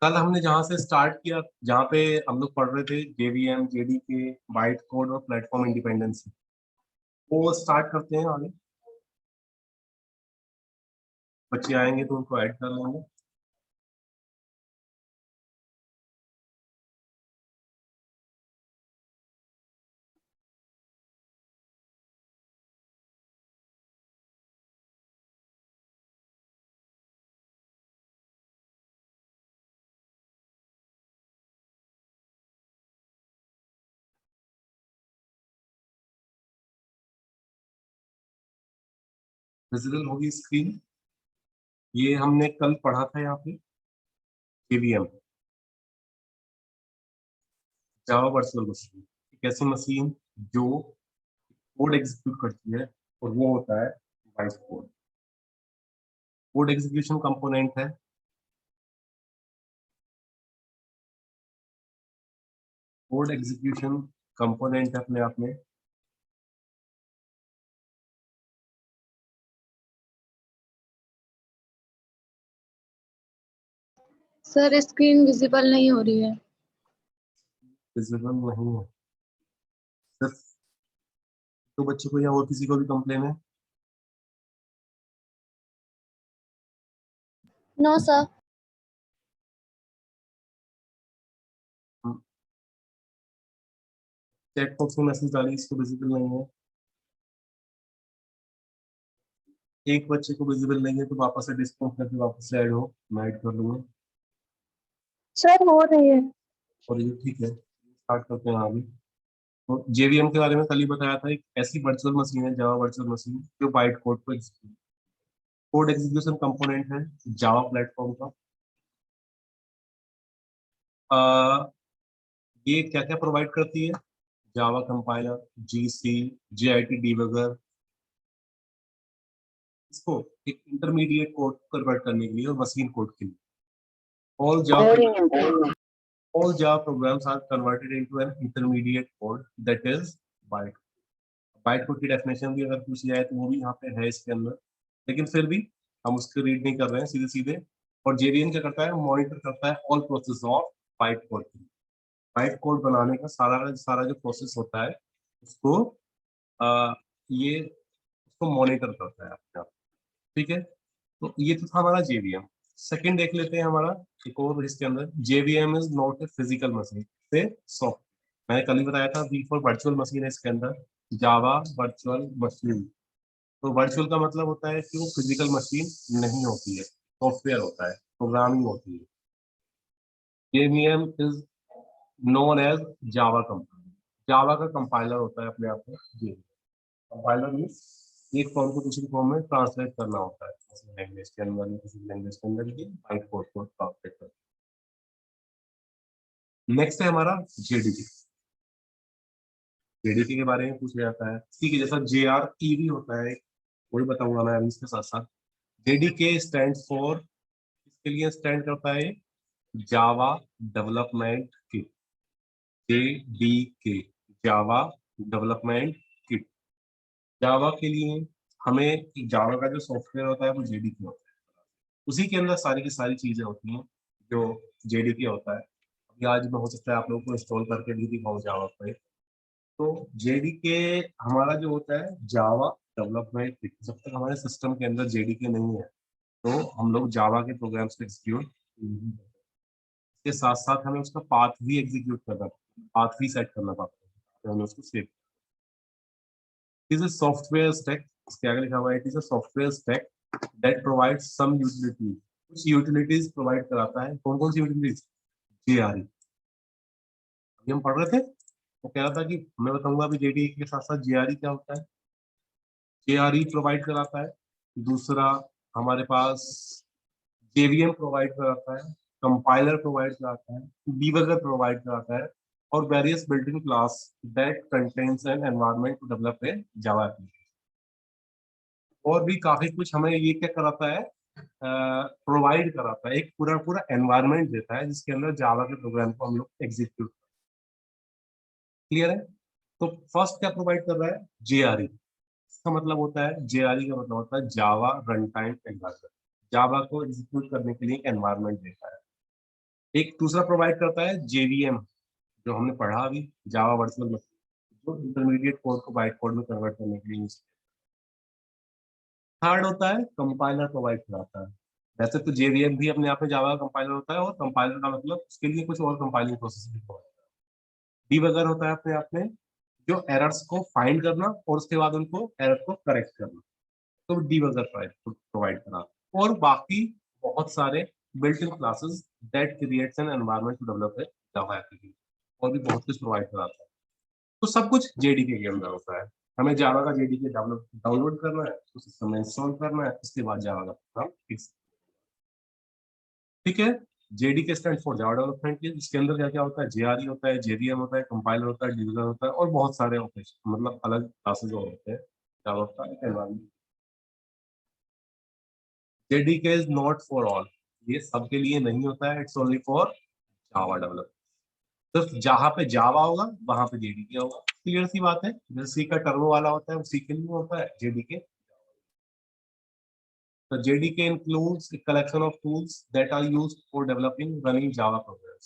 कल हमने जहाँ से स्टार्ट किया, जहाँ पे हम लोग पढ़ रहे थे जेवीएम, जेडीके, बाइट कोड और प्लेटफॉर्म इंडिपेंडेंसी, वो स्टार्ट करते हैं आगे। बच्चे आएंगे तो उनको ऐड कर लेंगे। विजिबल होगी स्क्रीन। ये हमने कल पढ़ा था यहाँ पे जेवीएम, जावा वर्चुअल मशीन। एक ऐसी मशीन जो कोड एग्जीक्यूट करती है, और वो होता है byte code. Code execution component है। कोड एग्जीक्यूशन कंपोनेंट है अपने आप में। सर स्क्रीन विजिबल नहीं हो रही है। विजिबल नहीं है सिर्फ तो बच्चे को या और किसी को भी कंप्लेन है? No sir. चैट बॉक्स में मैसेज डाली, इसको विजिबल नहीं है। एक बच्चे को विजिबल नहीं है तो वापस से डिस्काउंट करके वापस से ऐड हो, मैं ऐड कर लूंगा। सर हो रही है। और ये ठीक है, स्टार्ट करते हैं आगे। तो जेवीएम के बारे में कल ही बताया था, एक ऐसी वर्चुअल मशीन है, जावा वर्चुअल मशीन, जो बाइट कोड को कोड एग्जीक्यूशन कंपोनेंट है जावा प्लेटफॉर्म का। ये क्या क्या प्रोवाइड करती है? Java compiler, GC, JIT debugger, इसको एक इंटरमीडिएट कोड कन्वर्ट करने के लिए और मशीन कोड के लिए। All Java all Java programs are converted into an intermediate code that is byte। Byte code की डेफिनेशन भी अगर पूछी जाए तो वो भी यहाँ पे है इसके अंदर, लेकिन फिर भी हम उसको रीड नहीं कर रहे हैं सीधे सीधे। और जेवीएम क्या करता है? मॉनिटर करता है all process of byte code. Byte code बनाने का सारा का सारा जो प्रोसेस होता है उसको ये उसको मॉनिटर करता है अपने आप। ठीक है, तो ये तो था हमारा जेवीएम। सेकंड देख लेते हैं हमारा एक और इसके अंदर, JVM is not a physical machine, से सॉफ्ट। मैंने कल ही बताया था, वी फॉर वर्चुअल मशीन है इसके अंदर, जावा वर्चुअल मशीन। तो वर्चुअल का मतलब होता है कि वो फिजिकल मशीन नहीं होती है, सॉफ्टवेयर होता है, प्रोग्रामिंग होती है। JVM is known as Java compiler. Java का कंपाइलर होता है अपने आप में जी। कंपाइलर मीन्स एक फॉर्म को दूसरी फॉर्म में ट्रांसलेट करना होता है, किसी लैंग्वेज के अंदर या किसी लैंग्वेज के अंदर ये बाइट कोड को ट्रांसलेट करना। नेक्स्ट है हमारा जेडीके। जेडीके के बारे में पूछा जाता है, ठीक है, जैसा जे आर ई भी होता है, वही बताऊंगा मैं अभी इसके साथ साथ। जेडीके स्टैंड फॉर, इसके लिए स्टैंड करता है Java development kit. JDK, Java development kit. Java के लिए हमें जावा का जो सॉफ्टवेयर होता है वो जेडीके होता है, उसी के अंदर सारी की सारी चीजें होती हैं जो जेडीके होता है। अभी आज में हो सकता है आप लोगों को इंस्टॉल करके भी दिखाऊं जावा पे। तो जेडीके हमारा जो होता है जावा डेवलपमेंट किट, जब तक हमारे सिस्टम के अंदर जेडीके नहीं है तो हम लोग जावा के प्रोग्राम्स को एग्जीक्यूट नहीं करते। इसके साथ साथ हमें उसका पाथ भी एग्जीक्यूट करना पड़ता है, पाथ भी सेट करना पड़ता है तो हमें उसको save. Is a software stack, इसके आगे लिखा हुआ है it is a software stack that provides some utilities. कुछ यूटिलिटीज प्रोवाइड कराता है। कौन कौन सी यूटिलिटीज? जेआरई, अभी हम पढ़ रहे थे, वो कह रहा था कि मैं बताऊंगा अभी जेडीई के साथ साथ जेआरई क्या होता है। जेआरई प्रोवाइड कराता है। दूसरा हमारे पास जेवीएम प्रोवाइड कराता है, कंपाइलर प्रोवाइड कराता है, डीबगर प्रोवाइड कराता है, और various built in class that contains an environment to develop a Java application. और भी काफी कुछ हमें ये क्या कराता है, प्रोवाइड कराता है, एक पूरा पूरा एनवायरनमेंट देता है जिसके अंदर जावा के प्रोग्राम को हम लोग एग्जीक्यूट। क्लियर है? तो फर्स्ट क्या प्रोवाइड कर रहा है? जेआरई। इसका मतलब होता है, जेआरई का मतलब होता है जावा रन टाइम एनवायरनमेंट। जावा को एग्जीक्यूट करने के लिए एक एनवायरनमेंट देता है। एक दूसरा प्रोवाइड करता है JVM, जो हमने पढ़ा अभी, जावा वर्चुअल मशीन, जो इंटरमीडिएट कोड को बाइट कोड में कन्वर्ट करने के लिए यूज। थर्ड होता है कंपाइलर प्रोवाइड कराता है। वैसे तो JVM भी अपने आप में जावा का कंपाइलर होता है, और कंपाइलर का मतलब उसके लिए कुछ और कंपाइलिंग प्रोसेस भी प्रोवाइड करता है। डीबगर होता है अपने आप में, जो एरर्स को फाइंड करना और उसके बाद उनको एरर को करेक्ट करना, तो डीबगर प्रोवाइड करा। और बाकी बहुत सारे built in classes that creates an environment to develop a Java application, और भी बहुत कुछ प्रोवाइड कराता है। तो सब कुछ JDK के अंदर होता है। हमें जावा का JDK डाउनलोड करना है, तो सिस्टम में इंस्टॉल करना है, उसके बाद जावा का प्रोग्राम फिक्स। ठीक है। JDK stand for Java development के, इसके अंदर क्या क्या होता है, JRE होता है, JVM होता है, कंपाइलर होता है, डिबगर होता है, और बहुत सारे ऑपरेशन, मतलब अलग क्लासेस और होते हैं जावा का environment. JDK is not for all, ये सबके लिए नहीं होता है, it's only for Java developer. सिर्फ जहाँ पे जावा होगा वहां पे JDK होगा। क्लियर सी बात है, जो सी का टर्बो वाला होता है उसी के लिए होता है JDK। तो JDK includes a collection of tools that are used for developing running Java programs।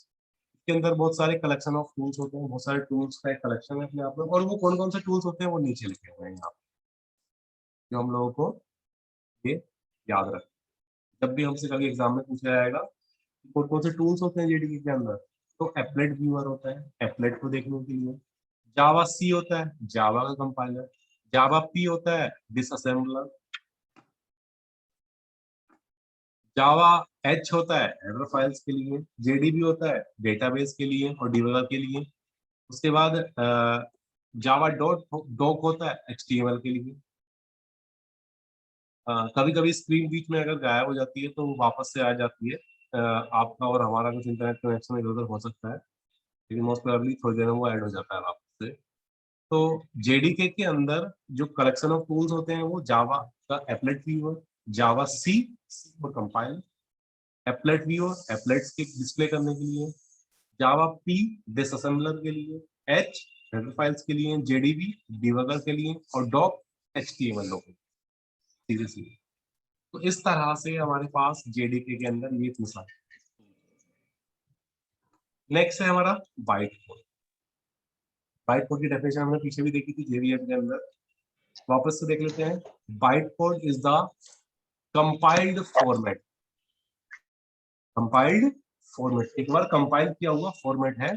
इसके अंदर बहुत सारे कलेक्शन ऑफ टूल्स होते हैं, बहुत सारे टूल्स का एक कलेक्शन है अपने आप में, और वो कौन कौन से टूल्स होते हैं वो नीचे लिखे हुए हैं यहाँ पे, जो हम लोगों को ये याद रखें। जब भी हमसे कभी एग्जाम में पूछा जाएगा कौन कौन से टूल्स होते हैं JDK के अंदर, तो एप्लेट व्यूअर होता है एप्लेट को देखने के लिए, जावा सी होता है जावा का कंपाइलर, जावा पी होता है डिसअसेंबलर, जावा एच होता है हेडर फाइल्स के लिए, JDB होता है डेटाबेस के लिए और डिबगर के लिए। उसके बाद जावा डॉक होता है HTML के लिए। कभी कभी स्क्रीन बीच में अगर गायब हो जाती है तो वापस से आ जाती है, आपका और हमारा कुछ इंटरनेट कनेक्शन इधर उधर हो सकता है, लेकिन मोस्ट प्रोबेबली थोड़ी देर में वो ऐड हो जाता है वापस से। तो JDK के अंदर जो कलेक्शन ऑफ टूल्स होते हैं वो जावा का applet viewer, Java C for compile, applet viewer applets के डिस्प्ले करने के लिए, जावा पी डिसअसेंबलर के लिए, एच हेडर फाइल्स के लिए, JDB डिबगर के लिए, और डॉक HTML लोग सीरियसली। तो इस तरह से हमारे पास JDK के अंदर ये इतने सारे। नेक्स्ट है हमारा बाइट कोड। बाइट कोड की डेफिनेशन हमने पीछे भी देखी थी JVM के अंदर, वापस से देख लेते हैं। Byte code is the compiled format, compiled format, एक बार कंपाइल किया हुआ फॉर्मेट है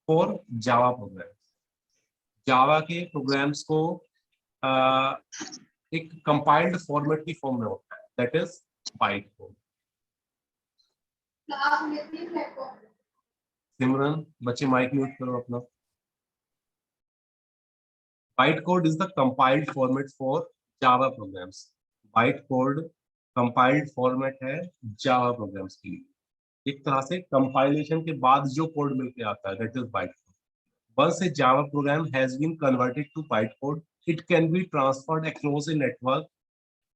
फॉर जावा प्रोग्राम। जावा के प्रोग्राम्स को आ, एक कंपाइल्ड फॉर्मेट की फॉर्म में होता है, दैट इज बाइट कोड। सिमरन बच्चे माइक म्यूट करो अपना। Bytecode is the compiled format for Java programmes. Bytecode compiled format है जावा प्रोग्राम्स के लिए। एक तरह से कंपाइलेशन के बाद जो कोड मिलके आता है that is bytecode. Once a Java program has been converted to bytecode, it can be transferred across a network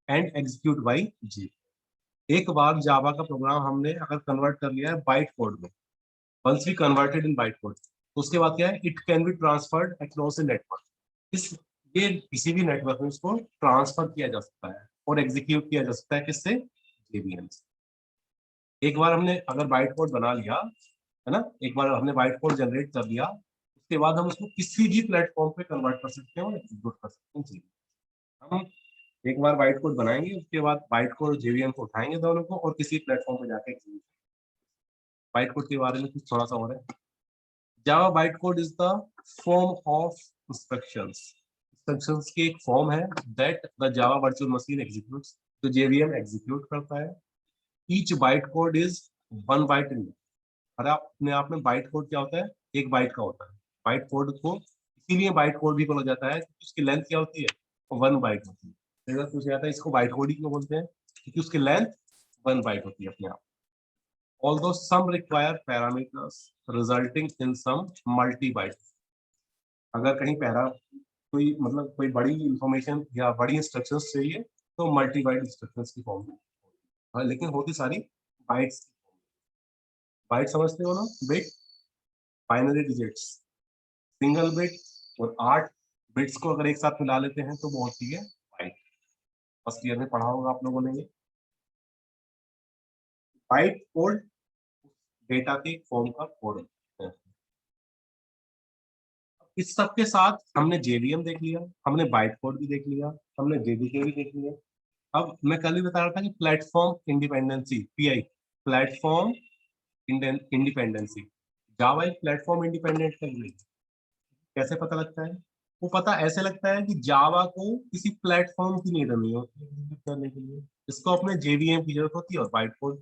and execute by जी। एक बार जावा का प्रोग्राम हमने अगर कन्वर्ट कर लिया है बाइट कोड में, once we converted in byte code, उसके बाद क्या है, it can be transferred across a network. इस ये किसी भी नेटवर्क में इसको ट्रांसफर किया जा सकता है और एग्जीक्यूट किया जा सकता है, किससे, JVM से। एक बार हमने अगर बाइट कोड बना लिया है ना, एक बार हमने बाइट कोड जनरेट कर लिया, उसके बाद हम उसको किसी भी प्लेटफॉर्म पे कन्वर्ट कर सकते हैं और एग्जीक्यूट कर सकते हैं जी। हम एक बार बाइट कोड बनाएंगे, उसके बाद बाइट कोड JVM को उठाएंगे दोनों को और किसी प्लेटफॉर्म पे जाके एग्जीक्यूट। बाइट कोड के बारे में कुछ थोड़ा सा और है। Java bytecode is the form of instructions. Instructions की एक फॉर्म है that the Java virtual machine executes, तो JVM एग्जीक्यूट करता है। Each bytecode is 1 byte in. और अपने आप में बाइट कोड क्या होता है, एक बाइट का होता है। बाइट कोड को इसीलिए बाइट कोड भी बोला जाता है क्योंकि उसकी लेंथ क्या होती है, 1 बाइट होती है। अगर पूछा जाता है इसको बाइट कोड ही क्यों बोलते हैं, क्योंकि उसकी लेंथ 1 बाइट होती है अपने आप। Although some require parameters resulting in some multi-bytes। अगर कहीं पैरा कोई मतलब कोई बड़ी इंफॉर्मेशन या बड़ी इंस्ट्रक्शंस चाहिए तो मल्टी बाइट इंस्ट्रक्शंस की फॉर्म में। हाँ, लेकिन होती सारी बाइट्स। बाइट समझते हो ना, bit, binary digits, single bit और 8 बिट्स को अगर एक साथ मिला लेते हैं तो वो होती है बाइट। फर्स्ट ईयर में पढ़ा होगा आप लोगों ने ये। बाइट कोड डेटा के फॉर्म का कोड है। इस सब के साथ हमने जेवीएम देख लिया, हमने बाइट कोड भी देख लिया, हमने जेडीके भी देख लिया। अब मैं कल ही बता रहा था कि platform independency, PI, platform independency, Java एक प्लेटफॉर्म इंडिपेंडेंट लैंग्वेज। कैसे पता लगता है? वो पता ऐसे लगता है कि जावा को किसी प्लेटफॉर्म की नीड नहीं होती execute करने के लिए, इसको अपने जेवीएम की जरूरत होती है और बाइट कोड।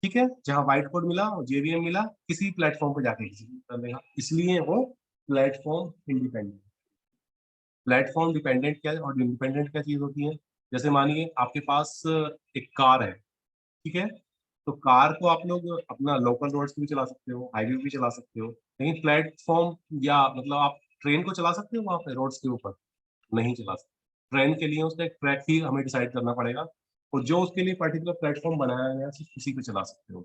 ठीक है, जहां बाइट कोड मिला और जेवीएम मिला, किसी प्लेटफॉर्म पे जाके एग्जीक्यूट कर देगा, इसलिए वो प्लेटफॉर्म इंडिपेंडेंट। प्लेटफॉर्म डिपेंडेंट क्या और इंडिपेंडेंट क्या चीज होती है? जैसे मानिए आपके पास एक कार है, ठीक है, तो कार को आप लोग अपना लोकल रोड्स पे भी चला सकते हो, हाईवे भी चला सकते हो, लेकिन प्लेटफॉर्म या मतलब आप ट्रेन को चला सकते हो वहां पे रोड्स के ऊपर? नहीं चला सकते। ट्रेन के लिए उसका एक ट्रैक ही हमें डिसाइड करना पड़ेगा, और जो उसके लिए पर्टिकुलर प्लेटफॉर्म बनाया गया है सिर्फ उसी पे चला सकते हो।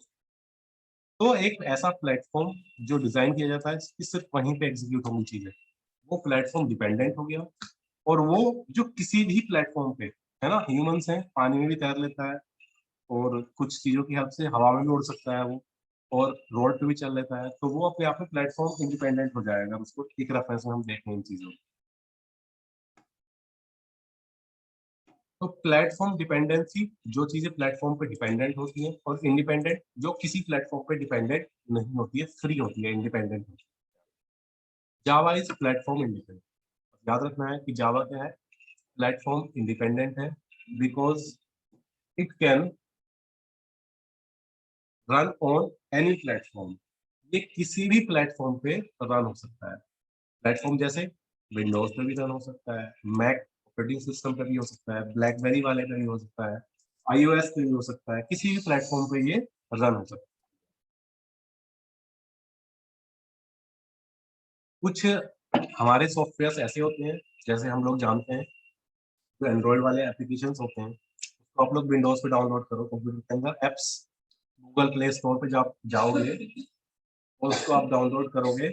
तो एक ऐसा प्लेटफॉर्म जो डिजाइन किया जाता है कि सिर्फ वहीं पे एग्जीक्यूट होनी चीजें, वो प्लेटफॉर्म डिपेंडेंट हो गया। और वो जो किसी भी प्लेटफॉर्म पे, है ना, ह्यूमंस हैं, पानी में भी तैर लेता है, और कुछ चीजों की हेल्प से हवा में भी उड़ सकता है वो, और रोड पे भी चल लेता है, तो वो अपने आप में प्लेटफॉर्म इंडिपेंडेंट हो जाएगा। उसको एक रेफरेंस में हम देखें इन चीजों को। तो प्लेटफॉर्म डिपेंडेंसी, जो चीजें प्लेटफॉर्म पे डिपेंडेंट होती हैं, और इंडिपेंडेंट जो किसी प्लेटफॉर्म पे डिपेंडेंट नहीं होती है, फ्री होती है, इंडिपेंडेंट होती है। Java is platform independent. याद रखना है कि जावा क्या है, प्लेटफॉर्म इंडिपेंडेंट है, because it can run on any platform. ये किसी भी प्लेटफॉर्म पे रन हो सकता है। प्लेटफॉर्म जैसे विंडोज पे भी रन हो सकता है, मैक ऑपरेटिंग सिस्टम पे भी हो सकता है, ब्लैकबेरी वाले पे भी हो सकता है, आईओएस पे भी हो सकता है, किसी भी प्लेटफॉर्म पे ये रन हो सकता है। कुछ हमारे सॉफ्टवेयर ऐसे होते हैं, जैसे हम लोग जानते हैं, जो एंड्रॉइड वाले एप्लीकेशंस होते हैं, उसको आप लोग विंडोज पे डाउनलोड करो कंप्यूटर के अंदर, एप्स गूगल प्ले स्टोर पे जब जाओगे और उसको आप डाउनलोड करोगे,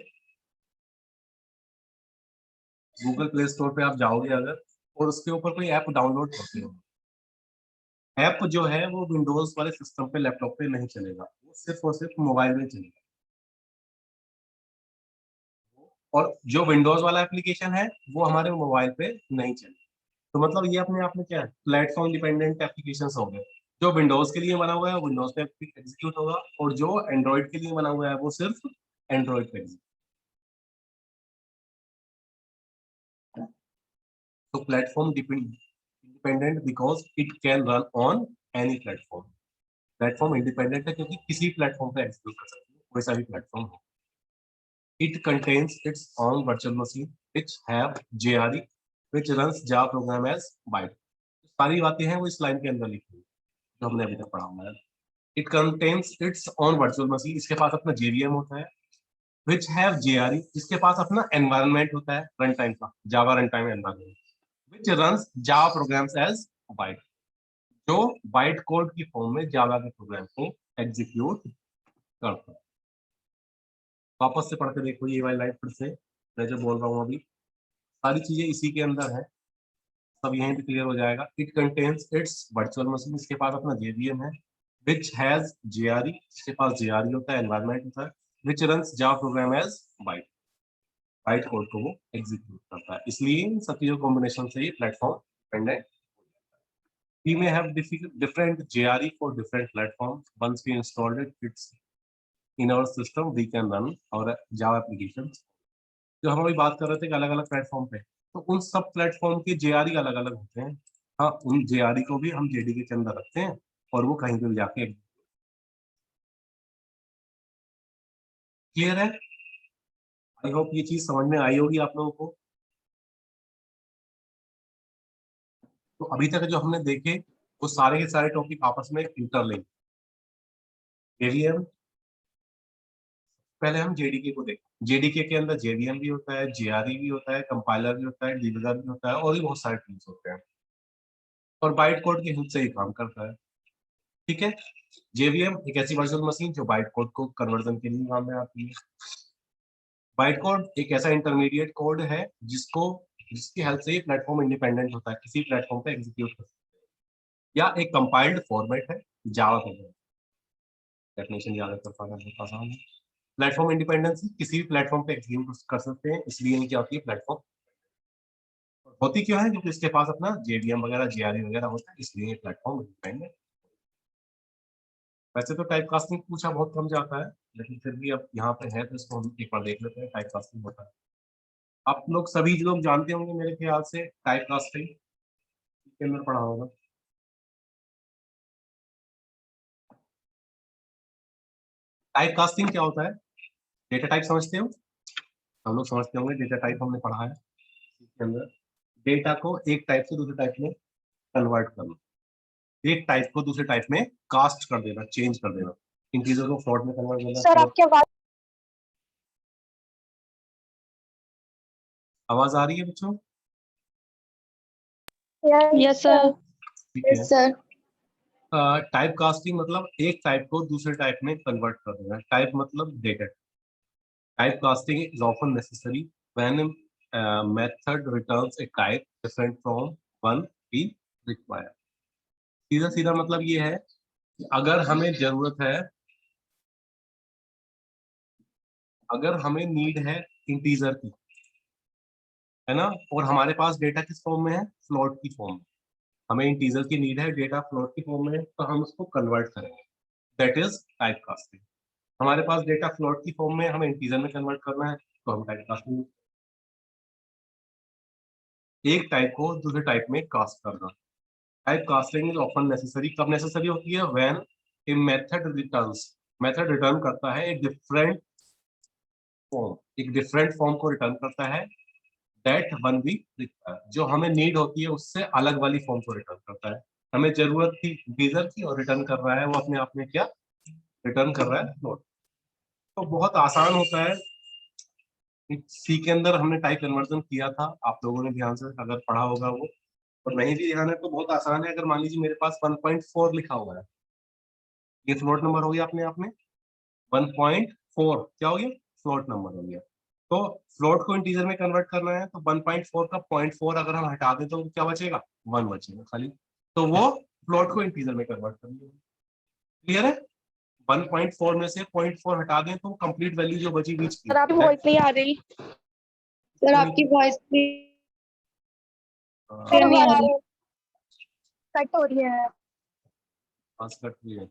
गूगल प्ले स्टोर पे आप जाओगे अगर, और उसके ऊपर कोई ऐप डाउनलोड करते हो, ऐप जो है वो विंडोज वाले सिस्टम पे, लैपटॉप पे नहीं चलेगा, वो सिर्फ और सिर्फ मोबाइल में चलेगा। और जो विंडोज वाला एप्लीकेशन है वो हमारे मोबाइल पे नहीं चलेगा। तो मतलब ये अपने आप में क्या है, प्लेटफॉर्म डिपेंडेंट एप्लीकेशन हो गए। जो विंडोज के लिए बना हुआ है वो विंडोज पे एग्जीक्यूट होगा, और जो एंड्रॉइड के लिए बना हुआ है वो सिर्फ एंड्रॉइड पे execute। तो platform independent because it can run on any platform. Platform independent है क्योंकि किसी प्लेटफॉर्म पे एग्जीक्यूट कर सकते हैं, कोई सा भी प्लेटफॉर्म हो। It contains its own virtual machine which have JRE which runs Java program as byte। सारी बातें हैं वो इस लाइन के अंदर लिखी हुई जो हमने अभी तक पढ़ा हुआ है। It contains its own virtual machine, इसके पास अपना JVM होता है, which have JRE, इसके पास अपना environment होता है रन टाइम का, Java run time environment, which runs Java programs as byte, जो बाइट कोड की फॉर्म में जावा के प्रोग्राम को एग्जीक्यूट करता है। वापस से पढ़ के देखो ये वाली लाइन फिर से, मैं जो बोल रहा हूँ अभी, सारी चीजें इसी के अंदर है, सब यहीं पे क्लियर हो जाएगा। It contains it's virtual machine, इसके पास अपना जेवीएम है, विच हैज जेआरई, इसके पास जेआरई होता है, एनवायरनमेंट होता है, which runs Java program as byte, byte code को वो एग्जीक्यूट करता है। इसलिए इन सब चीजों कॉम्बिनेशन से ये platform dependent. We may have different JRE for different platforms. Once we installed it, it's in our system, we can run our Java applications। जो हम अभी बात कर रहे थे कि अलग अलग प्लेटफॉर्म पे, तो उन सब प्लेटफॉर्म के जेआरई अलग अलग होते हैं। हाँ, उन जेआरई को भी हम जेडीके के अंदर रखते हैं, और वो कहीं पे भी जाके क्लियर है। आई होप ये चीज समझ में आई होगी आप लोगों को। तो अभी तक जो हमने देखे वो सारे के सारे टॉपिक आपस में इंटरलिंक। जेवीएम, पहले हम जेडीके को देखें। जेडीके के अंदर जेवीएम भी होता है, जेआरई भी होता है, कंपाइलर भी होता है, डिबगर भी होता है, और भी बहुत सारे टूल्स होते हैं, और बाइट कोड की हेल्प से ही काम करता है। ठीक है, जेवीएम एक ऐसी वर्चुअल मशीन जो बाइट कोड को कन्वर्जन के लिए काम में आती है। बाइट कोड एक ऐसा इंटरमीडिएट कोड है जिसकी हेल्प से ये प्लेटफॉर्म इंडिपेंडेंट होता है, किसी प्लेटफॉर्म पे एग्जीक्यूट कर सकते हैं। या एक कंपाइल्ड फॉर्मेट है जावा प्रोग्राम। डेफिनेशन याद कर पाना बहुत आसान है। प्लेटफॉर्म इंडिपेंडेंस किसी भी प्लेटफॉर्म पे एग्जीक्यूट कर सकते हैं, इसलिए ये क्या होती है प्लेटफॉर्म। होती क्यों है, क्योंकि इसके पास अपना जेडीएम वगैरह जेआरई वगैरह होता है, इसलिए ये प्लेटफॉर्म इंडिपेंडेंट। वैसे तो टाइप कास्टिंग पूछा बहुत कम जाता है, लेकिन फिर भी अब यहाँ पे है तो इसको हम एक बार देख लेते हैं टाइप कास्टिंग होता है। आप लोग सभी लोग जानते होंगे मेरे ख्याल से टाइप कास्टिंग के अंदर पढ़ा होगा। टाइप कास्टिंग क्या होता है? डेटा टाइप समझते हो, हम लोग समझते होंगे डेटा टाइप हमने पढ़ा है। इसके अंदर डेटा को एक टाइप से दूसरे टाइप में कन्वर्ट करना, एक टाइप को दूसरे टाइप में कास्ट कर देना, चेंज कर देना, इंटीजर को फ्लोट में कन्वर्ट करना। सर आपकी आवाज आ रही है बच्चों? Yes sir. ठीक है। Yes sir. टाइप कास्टिंग मतलब एक टाइप को दूसरे टाइप में कन्वर्ट कर देना। टाइप मतलब data. Type casting is often necessary when method returns a type different from one we require. सीधा सीधा मतलब ये है कि अगर हमें जरूरत है, अगर हमें नीड है इंटीजर की, है ना, और हमारे पास डेटा किस फॉर्म में है, फ्लोट की फॉर्म में, हमें इंटीजर की नीड है, डेटा फ्लोट की फॉर्म में है, तो हम उसको कन्वर्ट करेंगे, दैट इज टाइप कास्टिंग। हमारे पास डेटा फ्लोट की फॉर्म में, हमें इंटीजर में कन्वर्ट करना है, तो हम टाइप कास्टिंग, एक टाइप को दूसरे टाइप में कास्ट करना। Type casting is often necessary, कब नेसेसरी होती है, when a method returns, method return करता है एक डिफरेंट फॉर्म, एक डिफरेंट फॉर्म को रिटर्न करता है, दैट वन वी रिक्वायर, जो हमें नीड होती है उससे अलग वाली फॉर्म को रिटर्न करता है। हमें जरूरत थी इंटीजर की और रिटर्न कर रहा है वो अपने आप में क्या, रिटर्न कर रहा है फ्लोट। तो बहुत आसान होता है। सी के अंदर हमने टाइप कन्वर्जन किया था, आप लोगों ने ध्यान से अगर पढ़ा होगा वो, और नहीं भी ध्यान है तो बहुत आसान है। अगर मान लीजिए मेरे पास 1.4 लिखा हुआ है, ये फ्लोट नंबर हो गया अपने आप में, 1.4 क्या हो गया, फ्लोट नंबर हो गया। तो फ्लोट को इंटीजर में कन्वर्ट करना है, तो 1.4 का 0.4 अगर हम हटा दें तो क्या बचेगा, 1 बचेगा खाली, तो वो फ्लोट को इंटीजर में कन्वर्ट कर दिया। क्लियर है? 1.4 में से 0.4 हटा दें तो कंप्लीट वैल्यू जो बची बीच की, सर आपकी वॉइस नहीं आ रही। सर आपकी वॉइस नहीं आ रही, कट हो रही है। कट हुई है।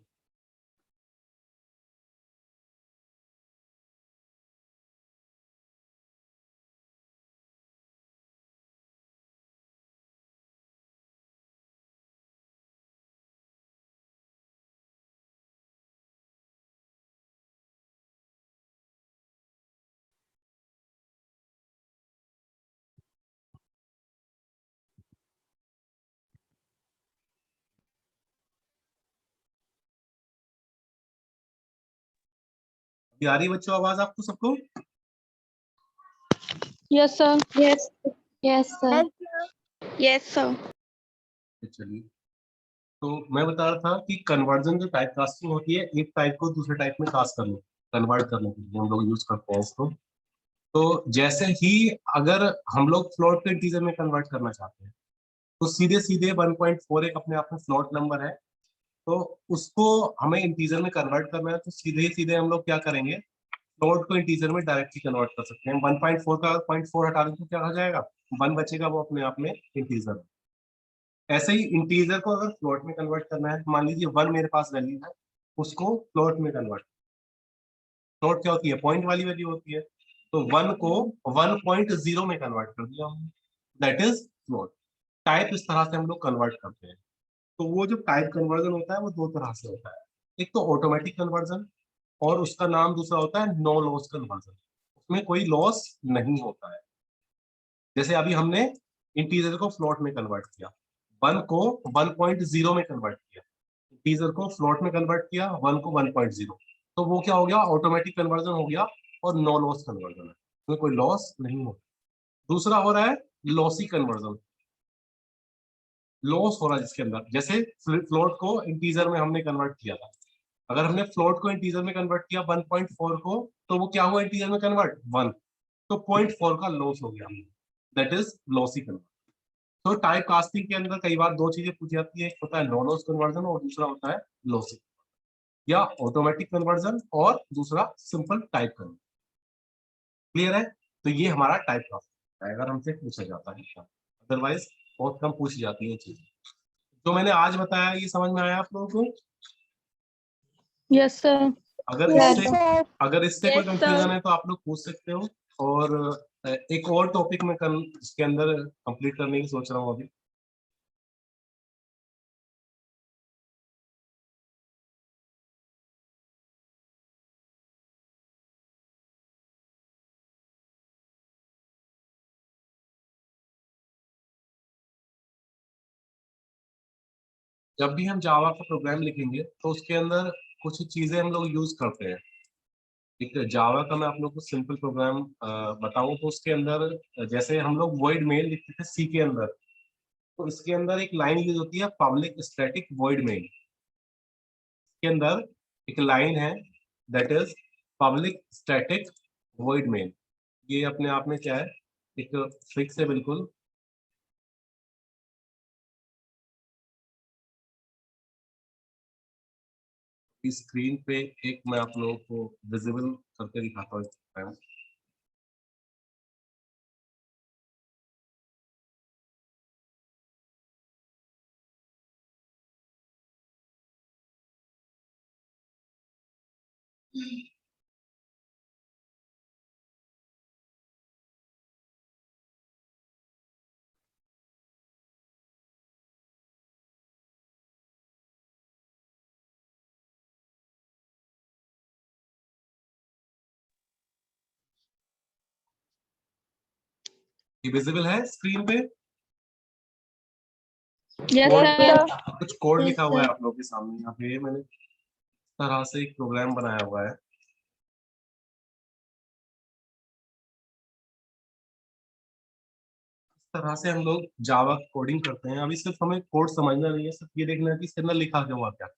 आ रही बच्चों आवाज आपको सबको? Yes sir. Yes yes sir. Yes sir. चलिए, तो मैं बता रहा था कि कन्वर्जन जो टाइप कास्टिंग होती है, एक टाइप को दूसरे टाइप में कास्ट करने, कन्वर्ट करने के लिए हम लोग यूज करते हैं इसको। तो जैसे ही अगर हम लोग फ्लोट को इंटीजर में कन्वर्ट करना चाहते हैं, तो सीधे सीधे 1.4 एक अपने आप में फ्लोट नंबर है, तो उसको हमें इंटीजर में कन्वर्ट करना है, तो सीधे सीधे हम लोग क्या करेंगे, फ्लोट को इंटीजर में डायरेक्टली कन्वर्ट कर सकते हैं। 1.4 का 0.4 हटा दें तो क्या हो जाएगा, 1 बचेगा, वो अपने आप में इंटीजर। ऐसे ही इंटीजर को अगर फ्लोट में कन्वर्ट करना है, मान लीजिए 1 मेरे पास वैल्यू है, उसको फ्लोट में कन्वर्ट, फ्लोट क्या होती है, पॉइंट वाली वैल्यू होती है, तो 1 को 1.0 में कन्वर्ट कर दिया हमने, दैट इज फ्लोट। टाइप इस तरह से हम लोग कन्वर्ट करते हैं। तो वो जो टाइप कन्वर्जन होता है वो दो तरह से होता है, एक तो ऑटोमेटिक कन्वर्जन, और उसका नाम दूसरा होता है नो लॉस कन्वर्जन, उसमें कोई लॉस नहीं होता है। जैसे अभी हमने इंटीजर को फ्लोट में कन्वर्ट किया, 1 को 1.0 में कन्वर्ट किया, इंटीजर को फ्लोट में कन्वर्ट किया, 1 को 1.0, तो वो क्या हो गया, ऑटोमेटिक कन्वर्जन हो गया, और नो लॉस कन्वर्जन है, उसमें कोई लॉस नहीं होता। दूसरा हो रहा है लॉसी कन्वर्जन, लॉस हो रहा है जिसके अंदर, जैसे फ्लोट को इंटीजर में हमने कन्वर्ट किया था, अगर हमने फ्लोट को इंटीजर में कन्वर्ट किया 1.4 को, तो वो क्या हुआ इंटीजर में कन्वर्ट, 1, तो 0.4 का लॉस हो गया, दैट इज लॉसी कन्वर्जन। तो टाइप कास्टिंग के अंदर कई बार दो चीजें पूछी जाती है, एक होता है नो लॉस कन्वर्जन और दूसरा होता है लॉसी। या ऑटोमेटिक कन्वर्जन और दूसरा सिंपल टाइप कन्वर्जन। क्लियर है? तो ये हमारा टाइप कास्ट है अगर हमसे पूछा जाता है, अदरवाइज बहुत कम पूछी जाती है चीजें। जो मैंने आज बताया ये समझ में आया आप लोगों को? Yes sir. अगर इससे कोई Yes, कंफ्यूजन sir. है तो आप लोग पूछ सकते हो। और एक और टॉपिक मैं इसके अंदर कंप्लीट करने की सोच रहा हूँ अभी। जब भी हम जावा का प्रोग्राम लिखेंगे तो उसके अंदर कुछ चीजें हम लोग यूज करते हैं। एक जावा का मैं आप लोग को सिंपल प्रोग्राम बताऊं तो उसके अंदर जैसे हम लोग वॉइड मेन लिखते थे सी के अंदर, तो इसके अंदर एक लाइन यूज होती है पब्लिक स्टैटिक वॉइड मेन। के अंदर एक लाइन है that is public static void main. ये अपने आप में क्या है, एक फिक्स है बिल्कुल। इस स्क्रीन पे एक मैं आप लोगों को विजिबल करके दिखाता हूँ। ये विजिबल है स्क्रीन पे? Yes, code sir. कुछ कोड Yes, लिखा हुआ है sir. आप लोगों के सामने। यहाँ पे मैंने इस तरह से एक प्रोग्राम बनाया हुआ है। इस तरह से हम लोग जावा कोडिंग करते हैं। अभी सिर्फ हमें कोड समझना नहीं है, सिर्फ ये देखना है कि इसके अंदर लिखा क्या हुआ क्या।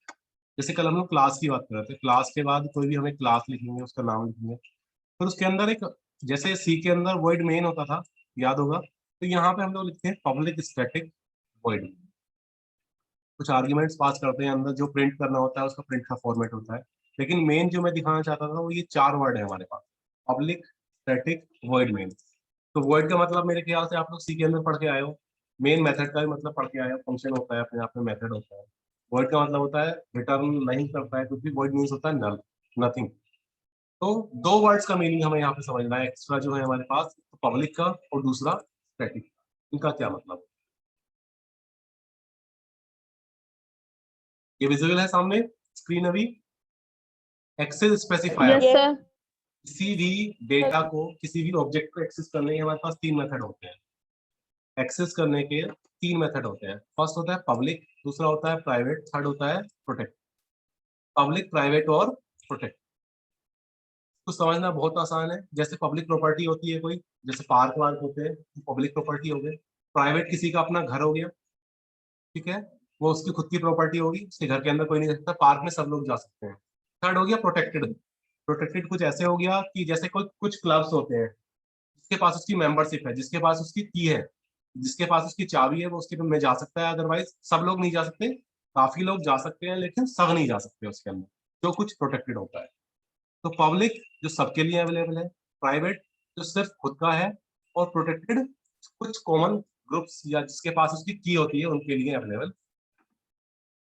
जैसे कल हम लोग क्लास की बात कर रहे थे, क्लास के बाद कोई भी हमें क्लास लिखेंगे, उसका नाम लिखेंगे, फिर उसके अंदर एक, जैसे सी के अंदर वॉइड मेन होता था, याद होगा, तो यहाँ पे हम लोग लिखते हैं पब्लिक स्टैटिक वॉइड। कुछ आर्ग्यूमेंट्स पास करते हैं अंदर, जो प्रिंट करना होता है उसका प्रिंट का फॉर्मेट होता है। लेकिन मेन जो मैं दिखाना चाहता था वो ये 4 वर्ड है हमारे पास, पब्लिक स्टैटिक वॉइड मेन। तो वॉइड का मतलब मेरे ख्याल से आप लोग सी के अंदर पढ़ के आए हो। मेन मेथड का भी मतलब पढ़ के आए हो, फंक्शन होता है अपने आप में, मेथड होता है। वॉइड का मतलब होता है रिटर्न नहीं करता है, क्योंकि वॉइड मीन्स होता है नल, नथिंग। तो दो वर्ड्स का मीनिंग हमें यहाँ पे समझना है एक्स्ट्रा जो है हमारे पास, पब्लिक का और दूसरा स्टैटिक। इनका क्या मतलब? ये विजुअल है सामने स्क्रीन अभी। Access specifier, Yes, sir. किसी भी डेटा को, किसी भी ऑब्जेक्ट को एक्सेस करने के हमारे पास 3 मेथड होते हैं। एक्सेस करने के 3 मेथड होते हैं। फर्स्ट होता है पब्लिक, दूसरा होता है प्राइवेट, थर्ड होता है प्रोटेक्ट। पब्लिक, प्राइवेट और प्रोटेक्ट को समझना बहुत आसान है। जैसे पब्लिक प्रॉपर्टी होती है कोई, जैसे पार्क वार्क होते हैं, पब्लिक प्रॉपर्टी हो गए। प्राइवेट किसी का अपना घर हो गया, ठीक है, वो उसकी खुद की प्रॉपर्टी होगी, उसके घर के अंदर कोई नहीं रह सकता, पार्क में सब लोग जा सकते हैं। थर्ड हो गया प्रोटेक्टेड। प्रोटेक्टेड कुछ ऐसे हो गया कि जैसे कोई कुछ क्लब्स होते हैं, जिसके पास उसकी मेंबरशिप है, जिसके पास उसकी की है, जिसके पास उसकी चाबी है, वो उसके में जा सकता है, अदरवाइज सब लोग नहीं जा सकते। काफी लोग जा सकते हैं लेकिन सब नहीं जा सकते उसके अंदर, जो कुछ प्रोटेक्टेड होता है। तो पब्लिक जो सबके लिए अवेलेबल है, प्राइवेट जो सिर्फ खुद का है, और प्रोटेक्टेड कुछ कॉमन ग्रुप्स या जिसके पास उसकी की होती है उनके लिए अवेलेबल।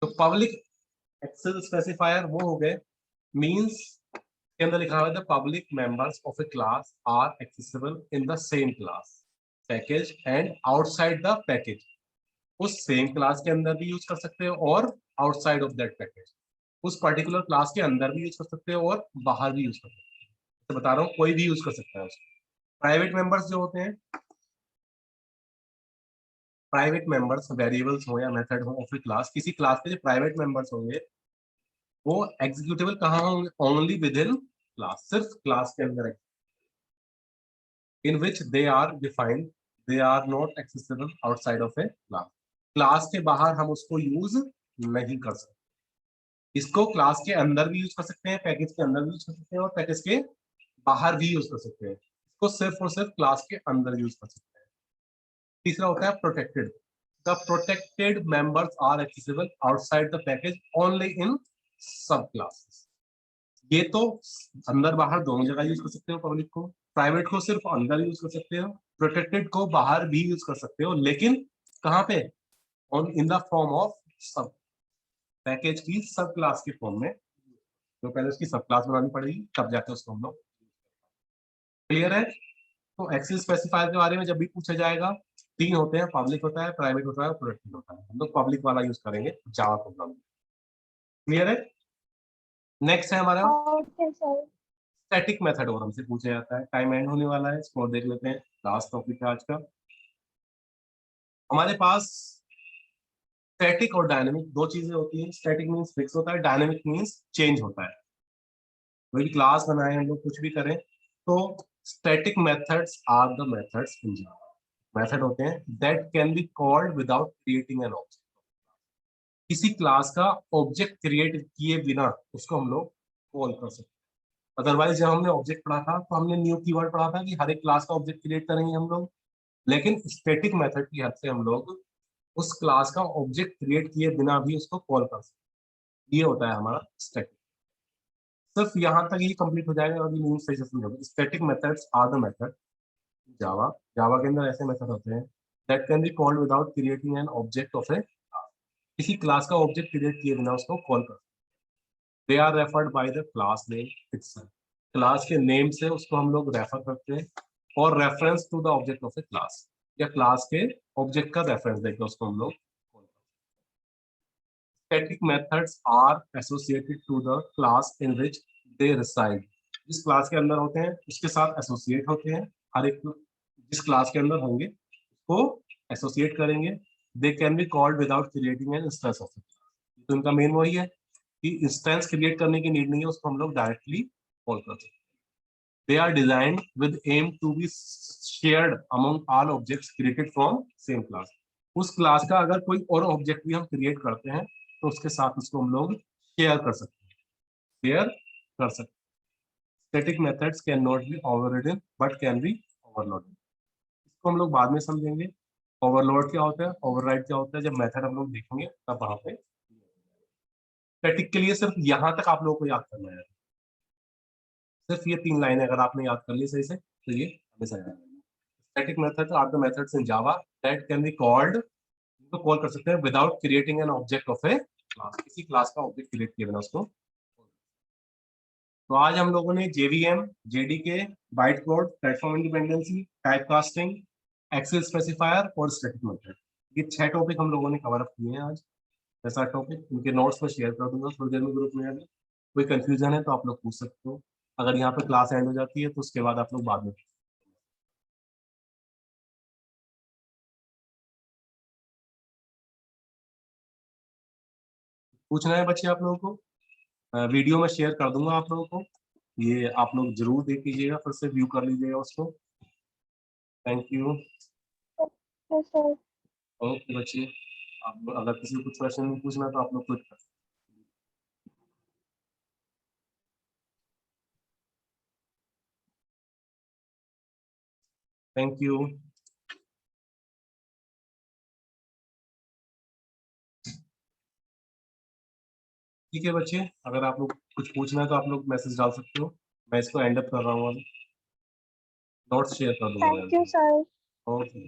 तो पब्लिक एक्सेस स्पेसिफायर वो हो गए, मींस के अंदर लिखा हुआ है the public members of a class are accessible in the same class package and outside the package. उस सेम क्लास के अंदर भी यूज कर सकते हो और आउटसाइड ऑफ दैट पैकेज, उस पर्टिकुलर क्लास के अंदर भी यूज कर सकते हो और बाहर भी यूज कर सकते हो। तो बता रहा हूँ कोई भी यूज कर सकता है उसको। प्राइवेट मेंबर्स जो होते हैं, प्राइवेट मेंबर्स वेरिएबल्स हो या मेथड हो ऑफ ए क्लास, किसी क्लास के जो प्राइवेट मेंबर्स होंगे वो एग्जीक्यूटेबल कहाँ होंगे? ओनली विद इन क्लास, सिर्फ क्लास के अंदर, in which they are defined, they are not accessible outside of a class. Class के बाहर हम उसको यूज नहीं कर सकते। इसको क्लास के अंदर भी यूज कर सकते हैं, पैकेज के अंदर भी यूज कर सकते हैं और पैकेज के बाहर भी यूज कर सकते हैं। इसको सिर्फ और सिर्फ क्लास के अंदर यूज कर सकते हैं। तीसरा होता है protected. The protected members are accessible outside the package only in subclasses. ये तो अंदर बाहर दोनों जगह यूज कर सकते हो, पब्लिक को, प्राइवेट को सिर्फ अंदर यूज कर सकते हो, प्रोटेक्टेड को बाहर भी यूज कर सकते हो, लेकिन कहाँ पे, on in the form of सब, पैकेज की सब क्लास के फॉर्म में। तो पहले उसकी सब क्लास बनानी पड़ेगी, तब जाके उसको हम लोग, क्लियर है। तो एक्सेस स्पेसिफायर के बारे में जब भी पूछा जाएगा, 3 होते हैं, पब्लिक होता है, प्राइवेट होता है, प्रोटेक्टेड होता है। हम लोग पब्लिक वाला यूज करेंगे जावा प्रोग्राम। क्लियर है। नेक्स्ट है हमारा स्टैटिक मेथड, और हमसे पूछा जाता है। टाइम एंड होने वाला है, इसको देख लेते हैं, लास्ट टॉपिक है आज का। हमारे पास स्टैटिक और डायनेमिक दो चीजें होती हैं। स्टैटिक मींस फिक्स होता है, डायनेमिक मींस चेंज होता है। कोई भी क्लास बनाए हम लोग, कुछ भी करें, तो static methods are the methods in Java. Method होते हैं that can be called without creating an object. किसी क्लास का ऑब्जेक्ट क्रिएट किए बिना उसको हम लोग कॉल कर सकते हैं। अदरवाइज जब हमने ऑब्जेक्ट पढ़ा था तो हमने न्यू कीवर्ड पढ़ा था कि हर एक क्लास का ऑब्जेक्ट क्रिएट करेंगे हम लोग, लेकिन स्टैटिक मेथड की हेल्प से हम लोग उस क्लास का ऑब्जेक्ट क्रिएट किए बिना भी उसको कॉल कर सकते हैं। ये होता है हमारा स्टैटिक। सिर्फ यहाँ तक ये कंप्लीट हो जाएगा और ये सही से समझोगे। Static methods are the method Java. Java के अंदर ऐसे मेथड होते हैं that can be called without creating an object of a, किसी क्लास का ऑब्जेक्ट क्रिएट किए बिना उसको कॉल कर। They are referred by the class name itself. Class के नेम से उसको हम लोग रेफर करते हैं, और reference to the object of a class, या क्लास के ऑब्जेक्ट का रेफरेंस देकर उसको हम लोग कॉल करते हैं। Static methods are associated to the class in which they reside. जिस क्लास के अंदर होते हैं उसके साथ एसोसिएट होते हैं। हर एक जिस क्लास के अंदर होंगे उसको एसोसिएट करेंगे। They can be called without creating an instance of. तो इनका मेन वही है कि इंस्टेंस क्रिएट करने की नीड नहीं है, उसको हम लोग डायरेक्टली कॉल कर सकते हैं। They are designed with aim to be shared among all objects created from same class. उस क्लास का अगर कोई और ऑब्जेक्ट भी हम क्रिएट करते हैं तो उसके साथ उसको हम लोग शेयर कर सकते हैं, शेयर कर सकते हैं। Static methods can not be overridden but can be overloaded. इसको हम लोग बाद में समझेंगे। ओवरलोड क्या होता है, ओवरराइड क्या होता है, जब मेथड हम लोग देखेंगे तब वहां पे। स्टैटिक के लिए सिर्फ यहां तक आप लोगों को याद करना है, सिर्फ ये 3 लाइनें अगर आपने याद कर ली सही से तो ये हमेशा याद रहेगी। Static methods are the methods in Java that can be called, इनको कॉल कर सकते हैं without creating an object of a class, किसी क्लास का ऑब्जेक्ट क्रिएट किए बिना उसको। तो आज हम लोगों ने JVM, JDK, byte code, platform independency, type casting, access specifier और स्टैटिक मेथड, ये 6 टॉपिक हम लोगों ने कवर अप किए हैं आज। ऐसा टॉपिक उनके नोट्स में शेयर कर दूंगा थोड़ी देर में ग्रुप में। अगर कोई कंफ्यूजन है तो आप लोग पूछ सकते हो। अगर यहाँ पे क्लास एंड हो जाती है तो उसके बाद आप लोग बाद में पूछना है बच्चे आप लोगों को। वीडियो में शेयर कर दूंगा आप लोगों को, ये आप लोग जरूर देख लीजिएगा, फिर से व्यू कर लीजिएगा उसको। Thank you. ओके बच्चे, आप अगर किसी को कुछ क्वेश्चन पूछना तो आप लोग कुछ थैंक यू। ठीक है बच्चे, अगर आप लोग कुछ पूछना है तो आप लोग मैसेज डाल सकते हो। मैं इसको एंड अप कर रहा हूँ, नोट्स शेयर कर दूंगा। Thank you, sir. ओके।